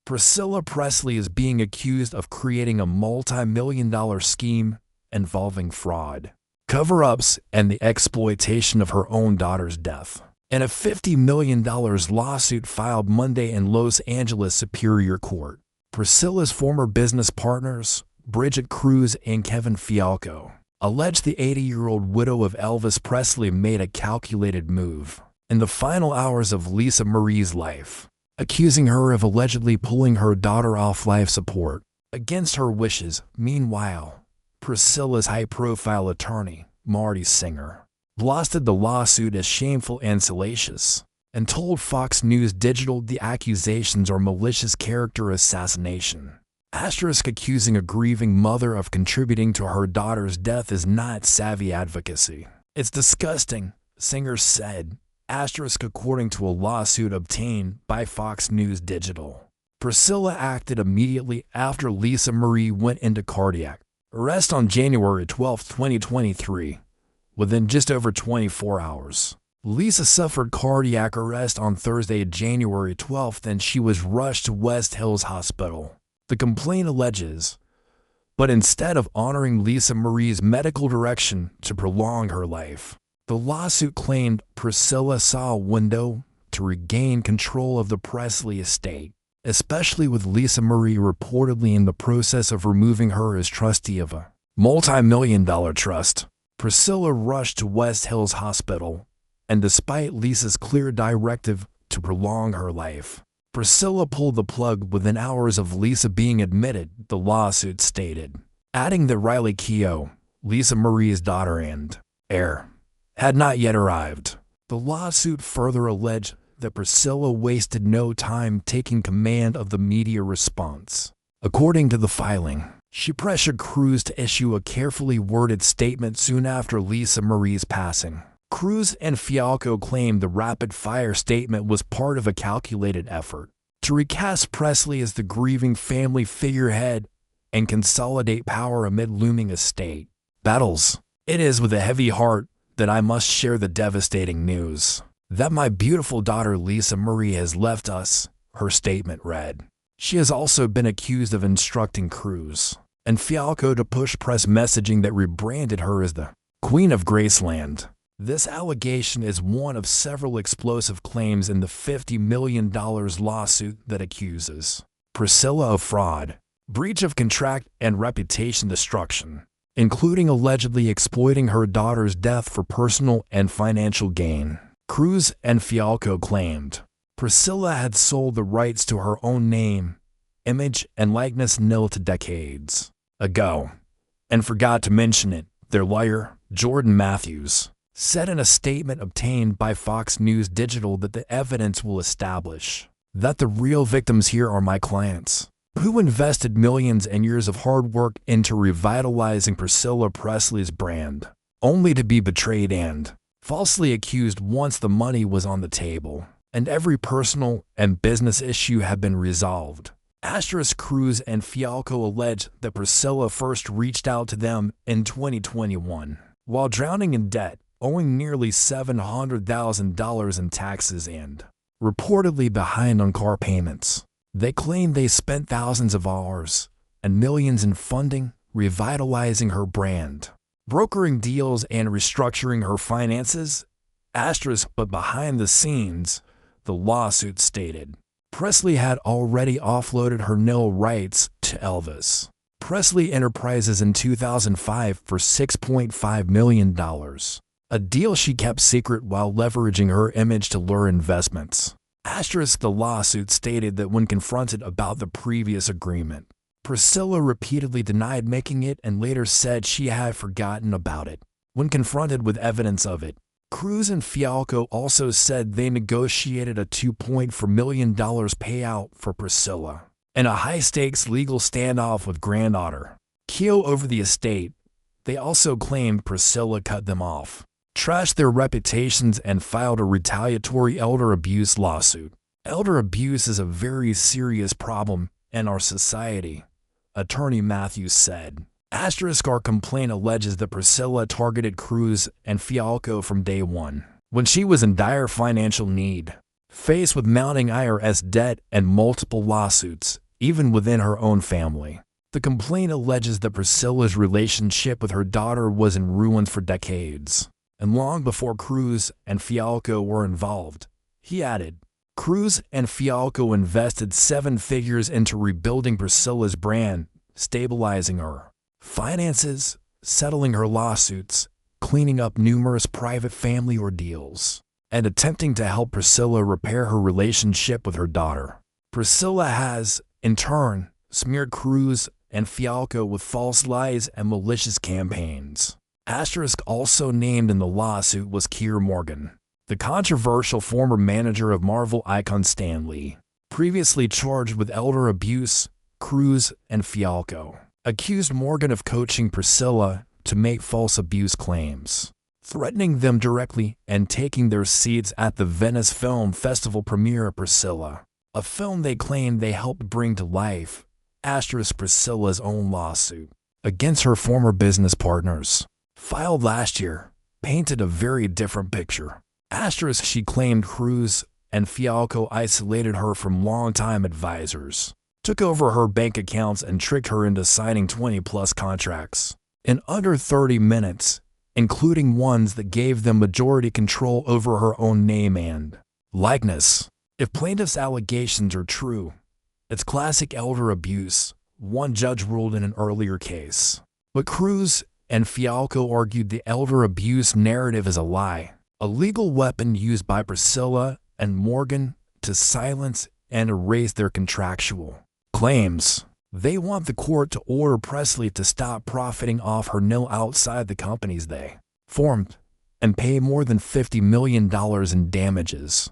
Priscilla Presley is being accused of creating a multi-million-dollar scheme involving fraud, cover-ups, and the exploitation of her own daughter's death. In a $50 million lawsuit filed Monday in Los Angeles Superior Court, Priscilla's former business partners, Bridget Cruz and Kevin Fialco, alleged the 80-year-old widow of Elvis Presley made a calculated move in the final hours of Lisa Marie's life, accusing her of allegedly pulling her daughter off life support against her wishes. Meanwhile, Priscilla's high-profile attorney, Marty Singer, blasted the lawsuit as shameful and salacious and told Fox News Digital the accusations are malicious character assassination. Accusing a grieving mother of contributing to her daughter's death is not savvy advocacy. It's disgusting, Singer said. According to a lawsuit obtained by Fox News Digital, Priscilla acted immediately after Lisa Marie went into cardiac arrest on January 12, 2023. Within just over 24 hours, Lisa suffered cardiac arrest on Thursday, January 12, and she was rushed to West Hills Hospital, the complaint alleges. But instead of honoring Lisa Marie's medical direction to prolong her life, the lawsuit claimed Priscilla saw a window to regain control of the Presley estate, especially with Lisa Marie reportedly in the process of removing her as trustee of a multi-million-dollar trust. Priscilla rushed to West Hills Hospital, and despite Lisa's clear directive to prolong her life, Priscilla pulled the plug within hours of Lisa being admitted, the lawsuit stated, adding that Riley Keough, Lisa Marie's daughter and heir, had not yet arrived. The lawsuit further alleged that Priscilla wasted no time taking command of the media response. According to the filing, she pressured Cruz to issue a carefully worded statement soon after Lisa Marie's passing. Cruz and Fialco claimed the rapid-fire statement was part of a calculated effort to recast Presley as the grieving family figurehead and consolidate power amid looming estate battles. It is with a heavy heart that I must share the devastating news that my beautiful daughter Lisa Marie has left us, her statement read. She has also been accused of instructing Cruz and Fialco to push press messaging that rebranded her as the Queen of Graceland. This allegation is one of several explosive claims in the $50 million lawsuit that accuses Priscilla of fraud, breach of contract, and reputation destruction, including allegedly exploiting her daughter's death for personal and financial gain. Cruz and Fialco claimed Priscilla had sold the rights to her own name, image, and likeness decades ago, and forgot to mention it. Their lawyer, Jordan Matthews, said in a statement obtained by Fox News Digital that the evidence will establish that the real victims here are my clients, who invested millions and years of hard work into revitalizing Priscilla Presley's brand, only to be betrayed and falsely accused once the money was on the table and every personal and business issue had been resolved. Cruz and Fialco alleged that Priscilla first reached out to them in 2021 while drowning in debt, owing nearly $700,000 in taxes and reportedly behind on car payments. They claim they spent thousands of hours and millions in funding, revitalizing her brand, brokering deals, and restructuring her finances. But behind the scenes, the lawsuit stated, Presley had already offloaded her nil rights to Elvis Presley Enterprises in 2005 for $6.5 million. A deal she kept secret while leveraging her image to lure investments. The lawsuit stated that when confronted about the previous agreement, Priscilla repeatedly denied making it and later said she had forgotten about it. When confronted with evidence of it, Cruz and Fialco also said they negotiated a $2.4 million payout for Priscilla in a high-stakes legal standoff with granddaughter Keough over the estate. They also claimed Priscilla cut them off, trashed their reputations, and filed a retaliatory elder abuse lawsuit. Elder abuse is a very serious problem in our society, Attorney Matthews said. Our complaint alleges that Priscilla targeted Cruz and Fialco from day one, when she was in dire financial need. Faced with mounting IRS debt and multiple lawsuits, even within her own family, the complaint alleges that Priscilla's relationship with her daughter was in ruins for decades. And long before Cruz and Fialco were involved, he added, Cruz and Fialco invested 7 figures into rebuilding Priscilla's brand, stabilizing her finances, settling her lawsuits, cleaning up numerous private family ordeals, and attempting to help Priscilla repair her relationship with her daughter. Priscilla has, in turn, smeared Cruz and Fialco with false lies and malicious campaigns. Asterisk also named in the lawsuit was Keir Morgan, the controversial former manager of Marvel icon Stan Lee, previously charged with elder abuse. Cruz and Fialco accused Morgan of coaching Priscilla to make false abuse claims, threatening them directly and taking their seats at the Venice Film Festival premiere of Priscilla, a film they claimed they helped bring to life. Asterisk Priscilla's own lawsuit against her former business partners, filed last year, painted a very different picture. Asterisk she claimed Cruz and Fialco isolated her from longtime advisors, took over her bank accounts and tricked her into signing 20-plus contracts in under 30 minutes, including ones that gave them majority control over her own name and likeness. If plaintiff's allegations are true, it's classic elder abuse, one judge ruled in an earlier case. But Cruz and Fialco argued the elder abuse narrative is a lie, a legal weapon used by Priscilla and Morgan to silence and erase their contractual claims. They want the court to order Presley to stop profiting off her nil outside the companies they formed and pay more than $50 million in damages.